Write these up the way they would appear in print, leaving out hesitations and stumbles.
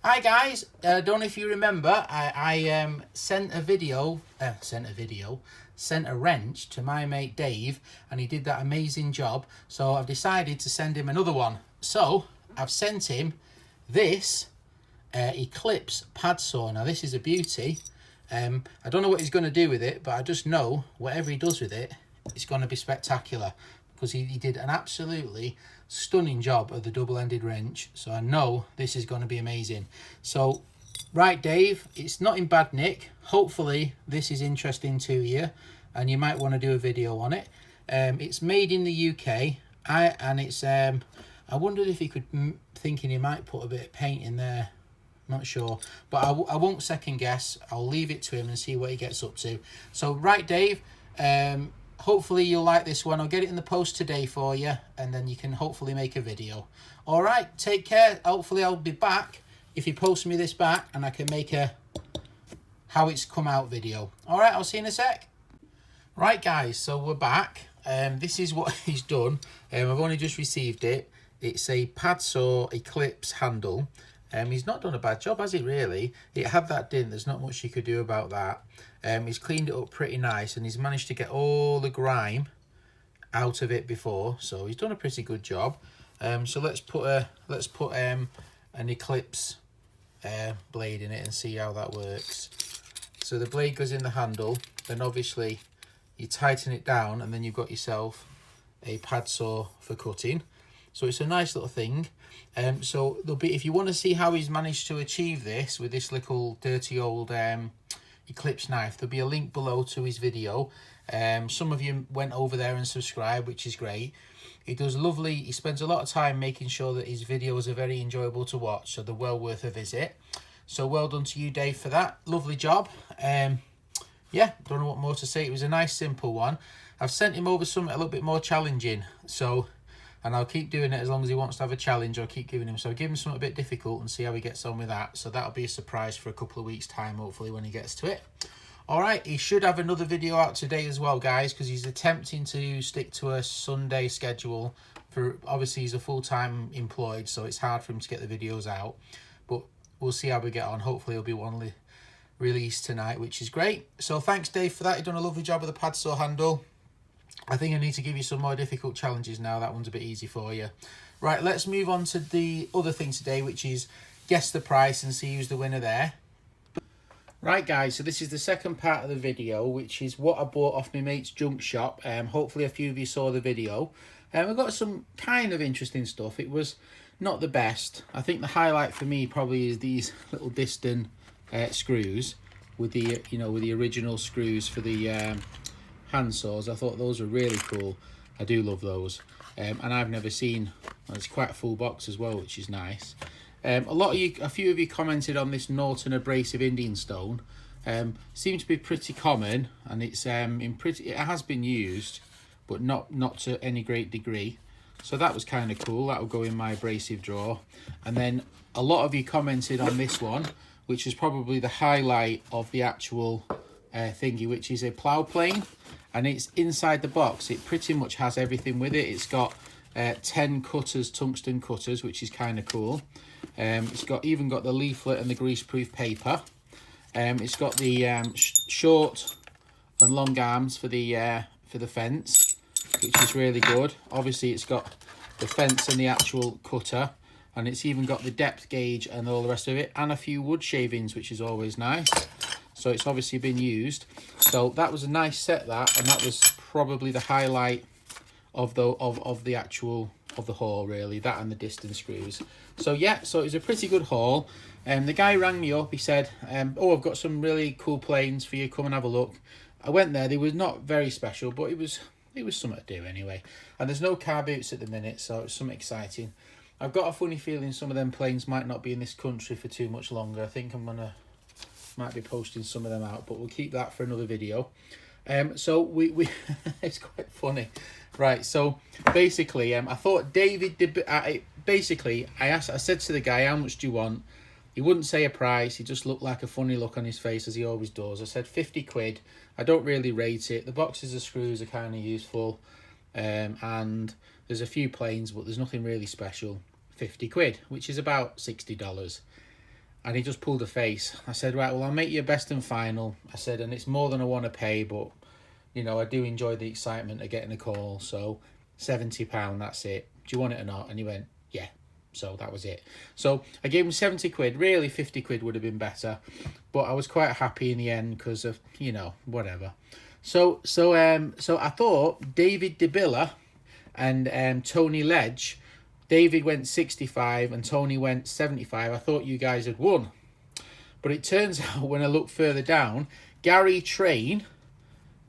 Hi guys, don't know if you remember, I sent a wrench to my mate Dave, and he did that amazing job. So I've decided to send him another one. So I've sent him this Eclipse pad saw. Now this is a beauty. I don't know what he's going to do with it, but I just know whatever he does with it, it's going to be spectacular, because he did an absolutely stunning job of the double-ended wrench. So I know this is going to be amazing. So right, Dave, it's not in bad nick. Hopefully this is interesting to you and you might want to do a video on it. It's made in the UK. I wondered if he could, thinking he might put a bit of paint in there, not sure, but I won't second guess. I'll leave it to him and see what he gets up to. So right, Dave, hopefully you'll like this one. I'll get it in the post today for you, and then you can hopefully make a video. All right, take care. Hopefully I'll be back if you post me this back, and I can make a how it's come out video. All right, I'll see you in a sec. Right guys, so we're back. This is what he's done. I've only just received it. It's a pad saw Eclipse handle. He's not done a bad job, has he, really? It had that dint. There's not much you could do about that. He's cleaned it up pretty nice, and he's managed to get all the grime out of it before, so he's done a pretty good job. So let's put an Eclipse blade in it and see how that works. So the blade goes in the handle, then obviously you tighten it down, and then you've got yourself a pad saw for cutting. So it's a nice little thing. So there'll be, if you want to see how he's managed to achieve this with this little dirty old Eclipse knife, there'll be a link below to his video. Some of you went over there and subscribed, which is great. He does lovely, he spends a lot of time making sure that his videos are very enjoyable to watch, so they're well worth a visit. So well done to you, Dave, for that. Lovely job. Yeah, don't know what more to say. It was a nice, simple one. I've sent him over something a little bit more challenging, so, and I'll keep doing it as long as he wants to have a challenge. I'll keep giving him. So I'll give him something a bit difficult and see how he gets on with that. So that'll be a surprise for a couple of weeks' time, hopefully, when he gets to it. All right, he should have another video out today as well, guys, because he's attempting to stick to a Sunday schedule. For obviously, he's a full-time employed, so it's hard for him to get the videos out. But we'll see how we get on. Hopefully, there'll be one released tonight, which is great. So thanks, Dave, for that. You've done a lovely job with the pad saw handle. I think I need to give you some more difficult challenges now. That one's a bit easy for you. Right, let's move on to the other thing today, which is guess the price and see who's the winner there. Right, guys, so this is the second part of the video, which is what I bought off my mate's junk shop. Hopefully a few of you saw the video. We've got some kind of interesting stuff. It was not the best. I think the highlight for me probably is these little Diston screws with the, with the original screws for the hand saws. I thought those were really cool. I do love those. And I've never seen, well, it's quite a full box as well, which is nice. A few of you commented on this Norton abrasive Indian stone. Seems to be pretty common, and it's it has been used, but not to any great degree. So that was kind of cool. That will go in my abrasive drawer. And then a lot of you commented on this one, which is probably the highlight of the actual thingy, which is a plough plane, and it's inside the box. It pretty much has everything with it. It's got 10 cutters, tungsten cutters, which is kind of cool. It's even got the leaflet and the greaseproof paper. It's got the short and long arms for the fence, which is really good. Obviously, it's got the fence and the actual cutter, and it's even got the depth gauge and all the rest of it, and a few wood shavings, which is always nice. So it's obviously been used. So that was a nice set, that, and that was probably the highlight of the haul, really, that and the distance screws. So yeah, so it was a pretty good haul. The guy rang me up. He said, oh, I've got some really cool planes for you, come and have a look. I went there. They were not very special, but it was something to do anyway. And there's no car boots at the minute, so it's something exciting. I've got a funny feeling some of them planes might not be in this country for too much longer. I think might be posting some of them out, but we'll keep that for another video. So we it's quite funny. Right, so basically, I thought David did. I said to the guy, how much do you want? He wouldn't say a price. He just looked like a funny look on his face, as he always does. I said 50 quid. I don't really rate it. The boxes of screws are kind of useful, and there's a few planes, but there's nothing really special. 50 quid, which is about $60. And he just pulled a face. I said, right, well, I'll make you a best and final. I said, and it's more than I want to pay, but, you know, I do enjoy the excitement of getting a call. So £70, that's it. Do you want it or not? And he went, yeah. So that was it. So I gave him 70 quid. Really, 50 quid would have been better. But I was quite happy in the end because of, you know, whatever. So I thought David DeBilla and Tony Ledge, David went 65 and Tony went 75. I thought you guys had won. But it turns out when I look further down, Gary Train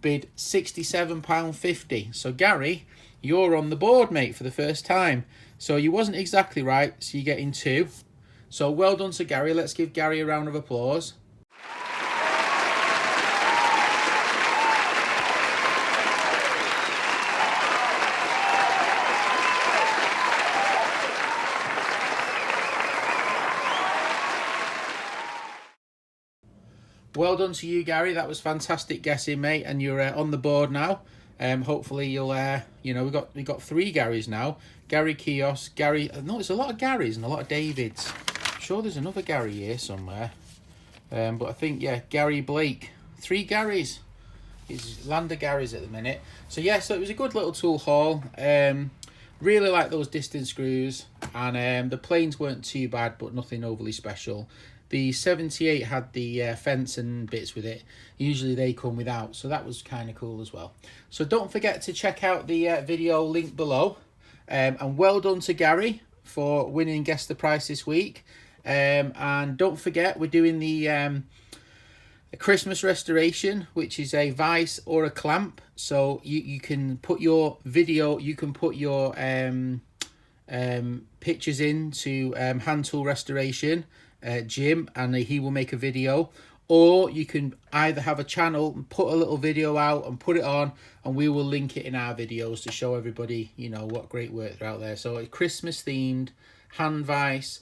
bid £67.50. So Gary, you're on the board, mate, for the first time. So you wasn't exactly right, so you're getting 2. So well done to Gary. Let's give Gary a round of applause. Well done to you, Gary. That was fantastic guessing, mate. And you're on the board now. Hopefully you'll, you know, we got 3 Garys now. Gary Kios, Gary. No, there's a lot of Garys and a lot of Davids. I'm sure there's another Gary here somewhere. But I think, yeah, Gary Blake. 3 Garys. It's land of Garys at the minute. So yeah, so it was a good little tool haul. Really like those distance screws, and the planes weren't too bad, but nothing overly special. The 78 had the fence and bits with it. Usually they come without, so that was kind of cool as well. So don't forget to check out the video link below. And well done to Gary for winning Guess the Price this week. And don't forget, we're doing the a Christmas restoration, which is a vice or a clamp. So you can put your video, you can put your pictures into hand tool restoration, Jim, and he will make a video. Or you can either have a channel and put a little video out and put it on, and we will link it in our videos to show everybody, you know, what great work they're out there. So it's Christmas themed, hand vice,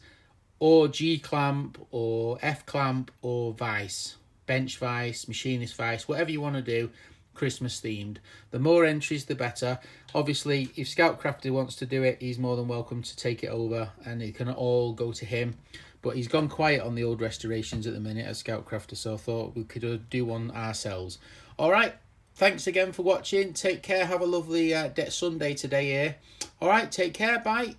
or G clamp, or F clamp, or vice, bench vice, machinist vice, whatever you want to do, Christmas themed. The more entries, the better. Obviously, if Scout Crafter wants to do it, he's more than welcome to take it over, and it can all go to him. But he's gone quiet on the old restorations at the minute as Scout Crafter, so I thought we could do one ourselves. All right, thanks again for watching. Take care. Have a lovely Sunday today here. All right, take care. Bye.